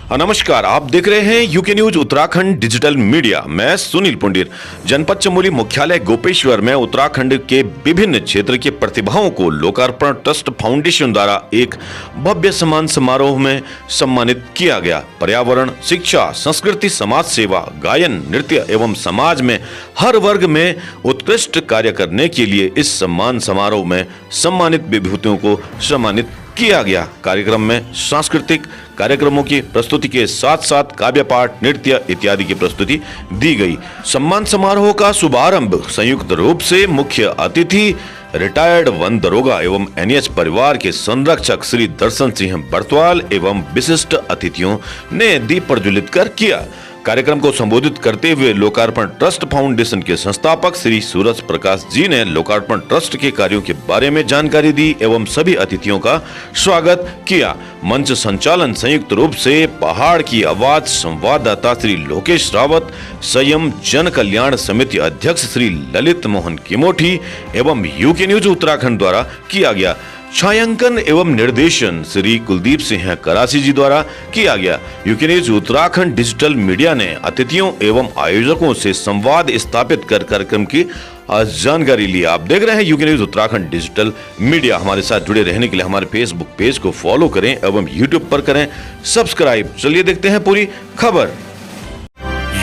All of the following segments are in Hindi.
नमस्कार, आप देख रहे हैं UK news Uttarakhand digital media. मैं सुनील पुंडीर। जनपद चमोली मुख्यालय गोपेश्वर में उत्तराखंड के विभिन्न क्षेत्र के प्रतिभाओं को लोकार्पण ट्रस्ट फाउंडेशन द्वारा एक भव्य सम्मान समारोह में सम्मानित किया गया। पर्यावरण, शिक्षा, संस्कृति, समाज सेवा, गायन, नृत्य एवं समाज में हर वर्ग में उत्कृष्ट कार्य करने के लिए इस सम्मान समारोह में सम्मानित विभूतियों को सम्मानित किया गया। कार्यक्रम में सांस्कृतिक कार्यक्रमों की प्रस्तुति के साथ साथ काव्य पाठ, नृत्य इत्यादि की प्रस्तुति दी गई। सम्मान समारोह का शुभारंभ संयुक्त रूप से मुख्य अतिथि रिटायर्ड वन दरोगा एवं एनएच परिवार के संरक्षक श्री दर्शन सिंह बर्तवाल एवं विशिष्ट अतिथियों ने दीप प्रज्वलित कर किया। कार्यक्रम को संबोधित करते हुए लोकार्पण ट्रस्ट फाउंडेशन के संस्थापक श्री सूरज प्रकाश जी ने लोकार्पण ट्रस्ट के कार्यों के बारे में जानकारी दी एवं सभी अतिथियों का स्वागत किया। मंच संचालन संयुक्त रूप से पहाड़ की आवाज संवाददाता श्री लोकेश रावत, संयम जन कल्याण समिति अध्यक्ष श्री ललित मोहन किमोठी एवं यूके न्यूज उत्तराखंड द्वारा किया गया। छायांकन एवं निर्देशन श्री कुलदीप सिंह करासी जी द्वारा किया गया। UK news Uttarakhand digital media ने अतिथियों एवं आयोजकों से संवाद स्थापित कर कार्यक्रम की जानकारी ली। आप देख रहे हैं UK news Uttarakhand digital media. हमारे साथ जुड़े रहने के लिए हमारे फेसबुक पेज को फॉलो करें एवं यूट्यूब पर करें सब्सक्राइब। चलिए देखते हैं पूरी खबर।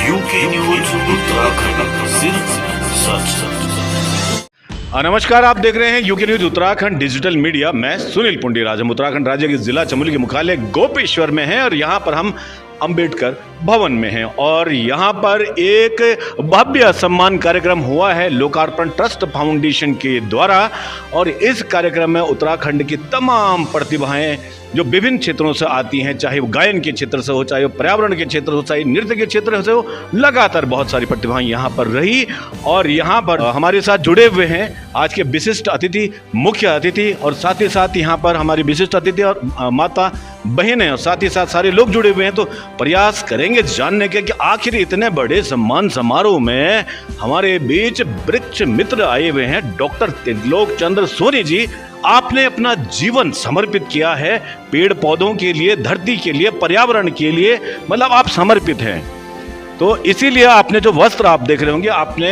यूके न्यूज उत्तराखंड, सिर्फ सच। नमस्कार, आप देख रहे हैं UK news Uttarakhand digital media. मैं सुनील पुंडीर। आज हम उत्तराखंड राज्य के जिला चमोली के मुख्यालय गोपेश्वर में हैं और यहाँ पर हम अंबेडकर भवन में हैं और यहाँ पर एक भव्य सम्मान कार्यक्रम हुआ है लोकार्पण ट्रस्ट फाउंडेशन के द्वारा। और इस कार्यक्रम में उत्तराखंड की तमाम प्रतिभाएं जो विभिन्न क्षेत्रों से आती हैं, चाहे वो गायन के क्षेत्र से हो, चाहे वो पर्यावरण के क्षेत्र हो, चाहे नृत्य के क्षेत्र से हो, लगातार बहुत सारी प्रतिभाएं यहाँ पर रही। और यहाँ पर हमारे साथ जुड़े हुए हैं आज के विशिष्ट अतिथि, मुख्य अतिथि और साथ ही साथ यहाँ पर हमारी विशिष्ट अतिथि और माता बहनें और साथ ही साथ सारे लोग जुड़े हुए हैं। तो प्रयास करेंगे जानने के कि आखिर इतने बड़े सम्मान समारोह में हमारे बीच वृक्ष मित्र आए हुए हैं। डॉक्टर त्रिलोक चंद्र सोनी जी, आपने अपना जीवन समर्पित किया है पेड़ पौधों के लिए, धरती के लिए, पर्यावरण के लिए, मतलब आप समर्पित हैं। तो इसीलिए आपने जो वस्त्र आप देख रहे होंगे, आपने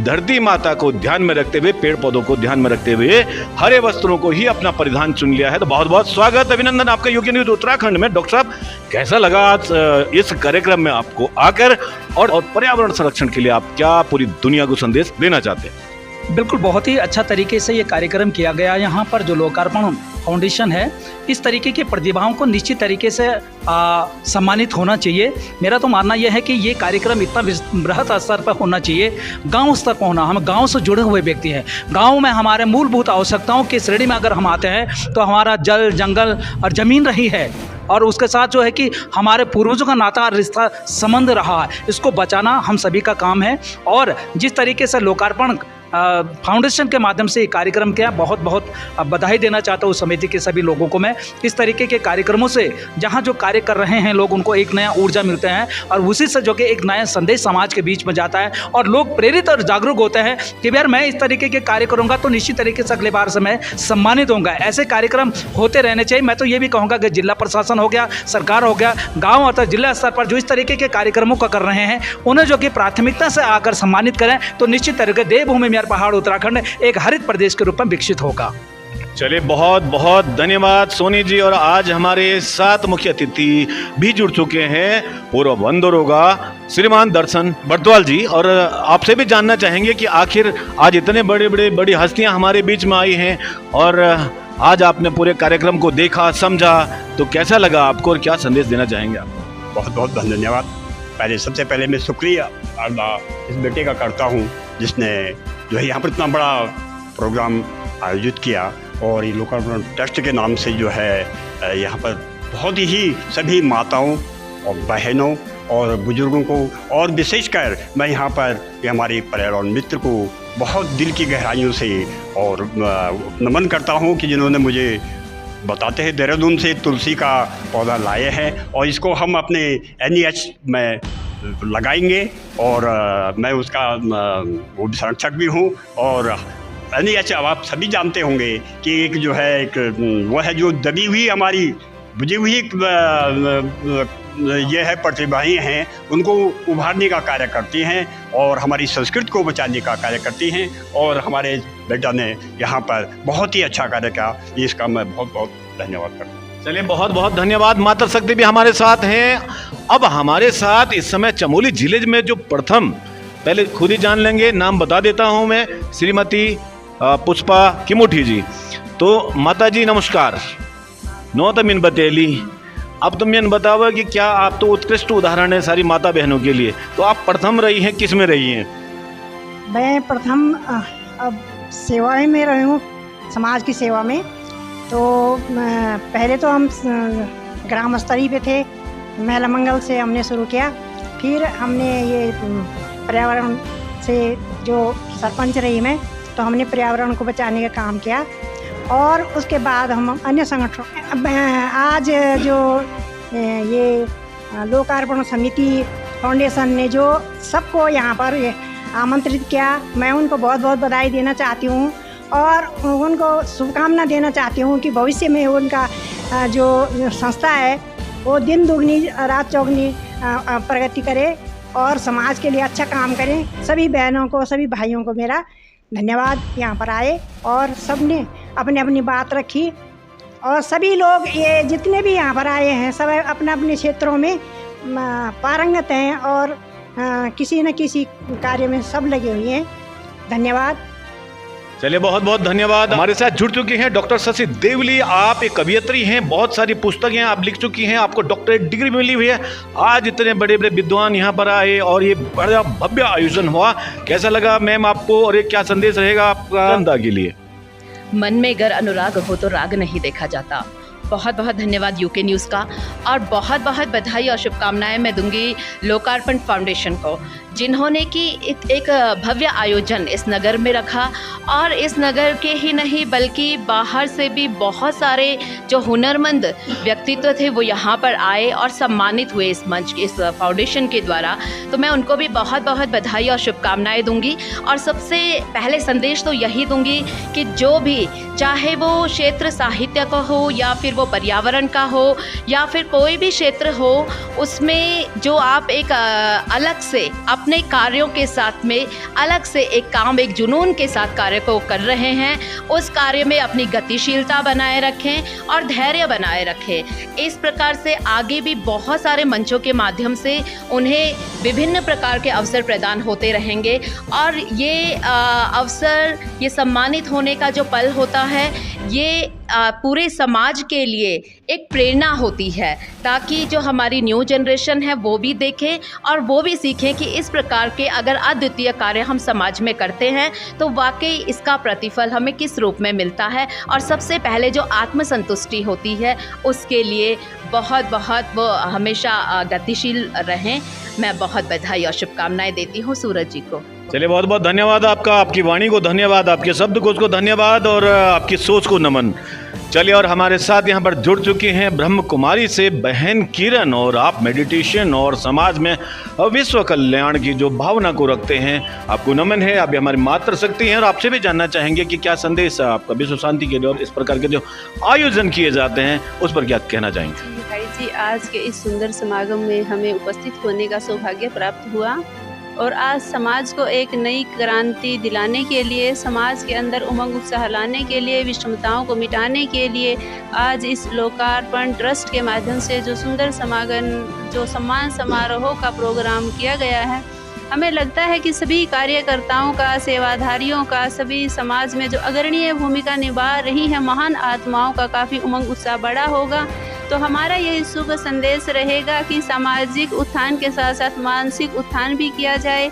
धरती माता को ध्यान में रखते हुए, पेड़ पौधों को ध्यान में रखते हुए हरे वस्त्रों को ही अपना परिधान चुन लिया है। तो बहुत बहुत स्वागत, अभिनंदन आपका यूके न्यूज उत्तराखंड में। डॉक्टर साहब, कैसा लगा आज इस कार्यक्रम में आपको आकर और पर्यावरण संरक्षण के लिए आप क्या पूरी दुनिया को संदेश देना चाहते हैं? बिल्कुल, बहुत ही अच्छा तरीके से ये कार्यक्रम किया गया। यहाँ पर जो लोकार्पण फाउंडेशन है, इस तरीके की प्रतिभाओं को निश्चित तरीके से सम्मानित होना चाहिए। मेरा तो मानना यह है कि ये कार्यक्रम इतना बृहत स्तर पर होना चाहिए, गांव स्तर पर होना। हम गांव से जुड़े हुए व्यक्ति हैं। गांव में हमारे मूलभूत आवश्यकताओं की श्रेणी में अगर हम आते हैं तो हमारा जल, जंगल और ज़मीन रही है और उसके साथ जो है कि हमारे पूर्वजों का नाता, रिश्ता, संबंध रहा है, इसको बचाना हम सभी का काम है। और जिस तरीके से लोकार्पण फाउंडेशन के माध्यम से ये कार्यक्रम किया, बहुत बहुत बधाई देना चाहता हूँ समिति के सभी लोगों को मैं। इस तरीके के कार्यक्रमों से जहाँ जो कार्य कर रहे हैं लोग, उनको एक नया ऊर्जा मिलते हैं और उसी से जो कि एक नया संदेश समाज के बीच में जाता है और लोग प्रेरित और जागरूक होते हैं कि यार मैं इस तरीके के कार्य करूँगा तो निश्चित तरीके से अगले बार से मैं सम्मानित होऊंगा। ऐसे कार्यक्रम होते रहने चाहिए। मैं तो ये भी कहूँगा कि जिला प्रशासन हो गया, सरकार हो गया, गाँव अर्थात जिला स्तर पर जो इस तरीके के कार्यक्रमों का कर रहे हैं, उन्हें जो कि प्राथमिकता से आकर सम्मानित करें तो निश्चित तरीके देवभूमि पहाड़ उत्तराखंड एक हरित प्रदेश के रूप में विकसित होगा। चलिए, बहुत बहुत धन्यवाद सोनी जी। और आज हमारे साथ मुख्य अतिथि भी जुड़ चुके हैं, पूर्व वन दरोगा श्रीमान दर्शन बर्तवाल जी। और आपसे भी जानना चाहेंगे कि आखिर आज इतने बड़ी हस्तियां हमारे बीच में आई हैं और आज आपने पूरे कार्यक्रम को देखा, समझा, तो कैसा लगा आपको और क्या संदेश देना चाहेंगे आप? बहुत बहुत धन्यवाद। सबसे पहले मैं शुक्रिया इस बेटे का करता हूँ जिसने जो है यहाँ पर इतना बड़ा प्रोग्राम आयोजित किया और ये लोकार्पण ट्रस्ट के नाम से जो है यहाँ पर बहुत ही सभी माताओं और बहनों और बुजुर्गों को और विशेषकर मैं यहाँ पर हमारे पर्यावरण मित्र को बहुत दिल की गहराइयों से और नमन करता हूँ कि जिन्होंने मुझे बताते हैं देहरादून से तुलसी का पौधा लाए हैं और इसको हम अपने NEH में लगाएंगे और मैं उसका वो संरक्षक भी हूँ। और NEH अब आप सभी जानते होंगे कि एक जो है एक वो है जो दबी हुई हमारी बुझी हुई ये है प्रतिभाएं हैं, उनको उभारने का कार्य करती हैं और हमारी संस्कृति को बचाने का कार्य करती हैं। और हमारे बेटा ने यहाँ पर बहुत ही अच्छा कार्य किया, इसका मैं बहुत बहुत धन्यवाद करता हूँ। चलिए, बहुत बहुत धन्यवाद। माता शक्ति भी हमारे साथ हैं। अब हमारे साथ इस समय चमोली जिले में जो प्रथम, पहले खुद ही जान लेंगे, नाम बता देता हूं मैं, श्रीमती पुष्पा किमुठी जी। तो माता जी नमस्कार। नो तो मिन बतेली, अब तुम ये बताओ कि क्या आप तो उत्कृष्ट उदाहरण है सारी माता बहनों के लिए, तो आप प्रथम रही हैं, किस में रही हैं? मैं प्रथम अब सेवा में रही हूँ, समाज की सेवा में। तो पहले तो हम ग्राम स्तरीय पे थे, महिला मंगल से हमने शुरू किया। फिर हमने ये पर्यावरण से, जो सरपंच रही मैं, तो हमने पर्यावरण को बचाने का काम किया। और उसके बाद हम अन्य संगठन, आज जो ये लोकार्पण समिति फाउंडेशन ने जो सबको यहाँ पर आमंत्रित किया, मैं उनको बहुत बहुत बधाई देना चाहती हूँ और उनको शुभकामना देना चाहती हूँ कि भविष्य में उनका जो संस्था है वो दिन दुगनी रात चौगनी प्रगति करे और समाज के लिए अच्छा काम करें। सभी बहनों को, सभी भाइयों को मेरा धन्यवाद। यहाँ पर आए और सब ने अपनी अपनी बात रखी और सभी लोग, ये जितने भी यहाँ पर आए हैं, सब अपने अपने क्षेत्रों में पारंगत हैं और किसी न किसी कार्य में सब लगे हुए हैं। धन्यवाद। चलिए, बहुत बहुत धन्यवाद। हमारे साथ जुड़ चुकी हैं डॉक्टर शशि देवली। आप एक कवियत्री हैं, बहुत सारी पुस्तकें आप लिख चुकी हैं, आपको डॉक्टरेट डिग्री मिली हुई है। आज इतने बड़े बड़े विद्वान यहाँ पर आए और ये बड़ा भव्य आयोजन हुआ, कैसा लगा मैम आपको, और ये क्या संदेश रहेगा आपका जनता के लिए? मन में अगर अनुराग हो तो राग नहीं देखा जाता। बहुत बहुत धन्यवाद यूके न्यूज़ का, और बहुत बहुत बधाई और शुभकामनाएं मैं दूंगी लोकार्पण फाउंडेशन को, जिन्होंने कि एक भव्य आयोजन इस नगर में रखा। और इस नगर के ही नहीं बल्कि बाहर से भी बहुत सारे जो हुनरमंद व्यक्तित्व थे वो यहाँ पर आए और सम्मानित हुए इस मंच, इस फाउंडेशन के द्वारा। तो मैं उनको भी बहुत बहुत बधाई और शुभकामनाएं दूंगी। और सबसे पहले संदेश तो यही दूंगी कि जो भी, चाहे वो क्षेत्र साहित्य का हो या फिर वो पर्यावरण का हो या फिर कोई भी क्षेत्र हो, उसमें जो आप एक अलग से अपने कार्यों के साथ में अलग से एक काम, एक जुनून के साथ कार्य को कर रहे हैं, उस कार्य में अपनी गतिशीलता बनाए रखें और धैर्य बनाए रखें। इस प्रकार से आगे भी बहुत सारे मंचों के माध्यम से उन्हें विभिन्न प्रकार के अवसर प्रदान होते रहेंगे। और ये अवसर, ये सम्मानित होने का जो पल होता है, ये पूरे समाज के लिए एक प्रेरणा होती है, ताकि जो हमारी न्यू जनरेशन है वो भी देखें और वो भी सीखें कि इस प्रकार के अगर अद्वितीय कार्य हम समाज में करते हैं तो वाकई इसका प्रतिफल हमें किस रूप में मिलता है। और सबसे पहले जो आत्मसंतुष्टि होती है, उसके लिए बहुत बहुत वो हमेशा गतिशील रहें। मैं बहुत बधाई और शुभकामनाएं देती हूँ सूरज जी को। चलिए, बहुत बहुत धन्यवाद आपका, आपकी वाणी को धन्यवाद, आपके शब्दकोश को धन्यवाद और आपकी सोच को नमन। चलिए, और हमारे साथ यहाँ पर जुड़ चुकी हैं ब्रह्म कुमारी से बहन किरण, और आप मेडिटेशन और समाज में विश्व कल्याण की जो भावना को रखते हैं, आपको नमन है। आप हमारी मातृ शक्ति हैं और आपसे भी जानना चाहेंगे कि क्या संदेश है आपका विश्व शांति के लिए और इस प्रकार के जो आयोजन किए जाते हैं उस पर क्या कहना चाहेंगे? भाई जी, आज के इस सुंदर समागम में हमें उपस्थित होने का सौभाग्य प्राप्त हुआ और आज समाज को एक नई क्रांति दिलाने के लिए, समाज के अंदर उमंग उत्साह लाने के लिए, विषमताओं को मिटाने के लिए आज इस लोकार्पण ट्रस्ट के माध्यम से जो सुंदर समागम, जो सम्मान समारोह का प्रोग्राम किया गया है, हमें लगता है कि सभी कार्यकर्ताओं का, सेवाधारियों का, सभी समाज में जो अग्रणीय भूमिका निभा रही है महान आत्माओं का काफ़ी उमंग उत्साह बड़ा होगा। तो हमारा ये शुभ संदेश रहेगा कि सामाजिक उत्थान के साथ साथ मानसिक उत्थान भी किया जाए।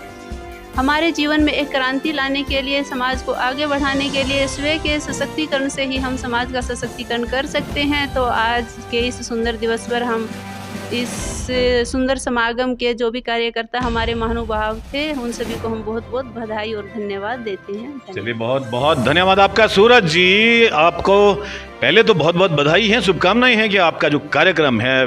हमारे जीवन में एक क्रांति लाने के लिए, समाज को आगे बढ़ाने के लिए स्वयं के सशक्तिकरण से ही हम समाज का सशक्तिकरण कर सकते हैं। तो आज के इस सुंदर दिवस पर हम इस सुंदर समागम के जो भी कार्यकर्ता हमारे महानुभाव थे, उन सभी को हम बहुत बहुत बधाई और धन्यवाद देते हैं। चलिए, बहुत बहुत धन्यवाद आपका सूरज जी। आपको पहले तो बहुत बहुत बधाई है, शुभकामनाएं हैं कि आपका जो कार्यक्रम है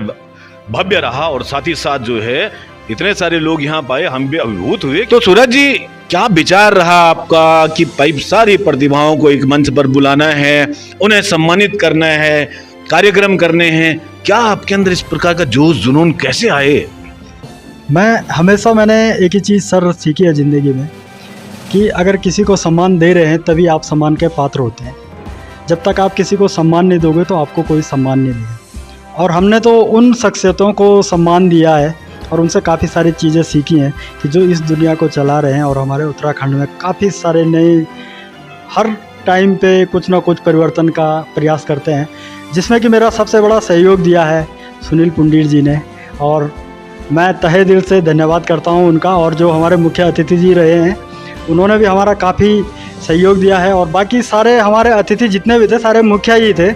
भव्य रहा और साथ ही साथ जो है इतने सारे लोग यहाँ पाए, हम भी अभिभूत हुए। तो सूरज जी, क्या विचार रहा आपका कि भाई सारी प्रतिभाओं को एक मंच पर बुलाना है, उन्हें सम्मानित करना है, कार्यक्रम करने हैं, क्या आपके अंदर इस प्रकार का जोश जुनून कैसे आए? मैंने एक ही चीज़ सर सीखी है ज़िंदगी में कि अगर किसी को सम्मान दे रहे हैं तभी आप सम्मान के पात्र होते हैं। जब तक आप किसी को सम्मान नहीं दोगे तो आपको कोई सम्मान नहीं देगा। और हमने तो उन शख्सियतों को सम्मान दिया है और उनसे काफ़ी सारी चीज़ें सीखी हैं कि जो इस दुनिया को चला रहे हैं। और हमारे उत्तराखंड में काफ़ी सारे नए हर टाइम पे कुछ ना कुछ परिवर्तन का प्रयास करते हैं, जिसमें कि मेरा सबसे बड़ा सहयोग दिया है सुनील पुंडीर जी ने। और मैं तहे दिल से धन्यवाद करता हूं उनका। और जो हमारे मुख्य अतिथि जी रहे हैं उन्होंने भी हमारा काफ़ी सहयोग दिया है। और बाकी सारे हमारे अतिथि जितने भी थे सारे मुखिया ही थे।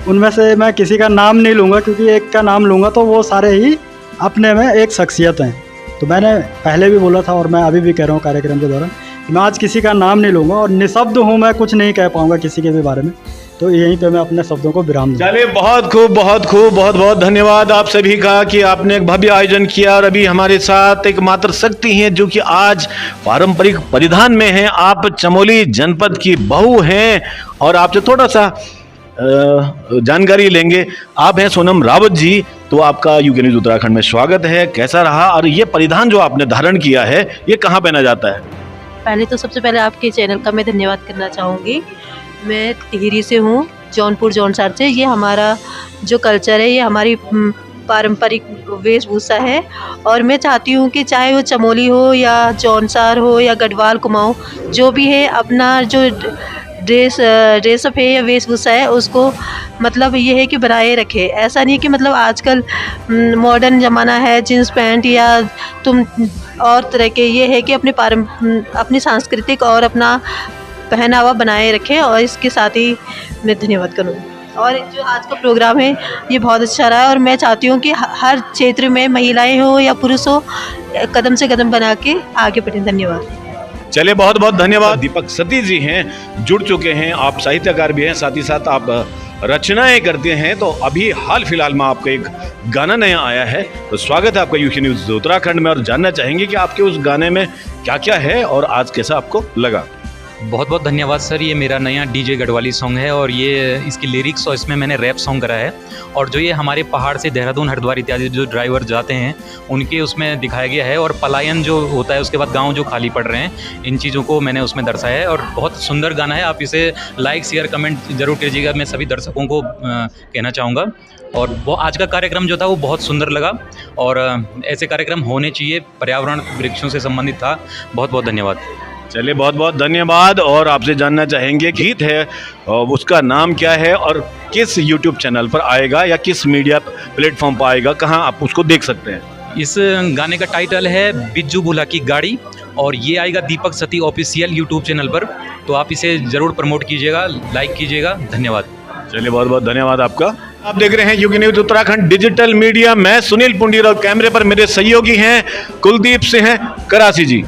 उनमें से मैं किसी का नाम नहीं लूँगा, क्योंकि एक का नाम लूँगा तो वो सारे ही अपने में एक शख्सियत हैं। तो मैंने पहले भी बोला था और मैं अभी भी कह रहा हूँ कार्यक्रम के दौरान कि मैं आज किसी का नाम नहीं लूँगा और निशब्द हूँ, मैं कुछ नहीं कह पाऊँगा किसी के भी बारे में। तो यहीं पे मैं अपने शब्दों को विराम दूँ। चलिए, बहुत खूब, बहुत खूब, बहुत बहुत धन्यवाद आप सभी का कि आपने एक भव्य आयोजन किया। और अभी हमारे साथ एक मात्र शक्ति हैं जो कि आज पारंपरिक परिधान में हैं। आप चमोली जनपद की बहू हैं और आपसे थोड़ा सा जानकारी लेंगे। आप हैं सोनम रावत जी, तो आपका यूके न्यूज़ उत्तराखंड में स्वागत है। कैसा रहा? और ये परिधान जो आपने धारण किया है ये कहाँ पहना जाता है? पहले तो सबसे पहले आपके चैनल का मैं धन्यवाद करना चाहूँगी। मैं टिहरी से हूँ, जौनपुर जौनसार से। ये हमारा जो कल्चर है, ये हमारी पारंपरिक वेशभूषा है। और मैं चाहती हूँ कि चाहे वो चमोली हो या जौनसार हो या गढ़वाल कुमाऊँ, जो भी है अपना जो ड्रेसअप है या वेशभूषा है उसको मतलब ये है कि बनाए रखे। ऐसा नहीं कि मतलब आजकल मॉडर्न ज़माना है, जींस पैंट या तुम और तरह के, ये है कि अपनी सांस्कृतिक और अपना पहनावा बनाए रखें। और इसके साथ ही मैं धन्यवाद करूँगी। और जो आज का प्रोग्राम है ये बहुत अच्छा रहा है और मैं चाहती हूँ कि हर क्षेत्र में महिलाएं हो या पुरुष हो कदम से कदम बना के आगे बढ़ें। धन्यवाद। चलिए, बहुत बहुत धन्यवाद। दीपक सती जी हैं, जुड़ चुके हैं। आप साहित्यकार भी हैं, साथ ही साथ आप रचनाएं करते हैं। तो अभी हाल फिलहाल में आपका एक गाना नया आया है, तो स्वागत है आपका यूके न्यूज़ उत्तराखंड में। और जानना चाहेंगे कि आपके उस गाने में क्या क्या है और आज कैसा आपको लगा? बहुत बहुत धन्यवाद सर। ये मेरा नया डीजे गढ़वाली सॉन्ग है और ये इसकी लिरिक्स और इसमें मैंने रैप सॉन्ग करा है। और जो ये हमारे पहाड़ से देहरादून, हरिद्वार इत्यादि जो ड्राइवर जाते हैं उनके उसमें दिखाया गया है। और पलायन जो होता है, उसके बाद गांव जो खाली पड़ रहे हैं, इन चीज़ों को मैंने उसमें दर्शाया है। और बहुत सुंदर गाना है। आप इसे लाइक शेयर कमेंट जरूर कीजिएगा, मैं सभी दर्शकों को कहना चाहूँगा। और वो आज का कार्यक्रम जो था वो बहुत सुंदर लगा और ऐसे कार्यक्रम होने चाहिए। पर्यावरण वृक्षों से संबंधित था। बहुत बहुत धन्यवाद। चलिए, बहुत बहुत धन्यवाद। और आपसे जानना चाहेंगे गीत है उसका नाम क्या है और किस यूट्यूब चैनल पर आएगा या किस मीडिया प्लेटफॉर्म पर आएगा, कहाँ आप उसको देख सकते हैं? इस गाने का टाइटल है बिज्जू बुला की गाड़ी और ये आएगा दीपक सती ऑफिशियल यूट्यूब चैनल पर। तो आप इसे ज़रूर प्रमोट कीजिएगा, लाइक कीजिएगा। धन्यवाद। चलिए, बहुत बहुत धन्यवाद आपका। आप देख रहे हैं UK news Uttarakhand digital media. मैं सुनील पुंडीर और कैमरे पर मेरे सहयोगी हैं कुलदीप सिंह हैं करासी जी।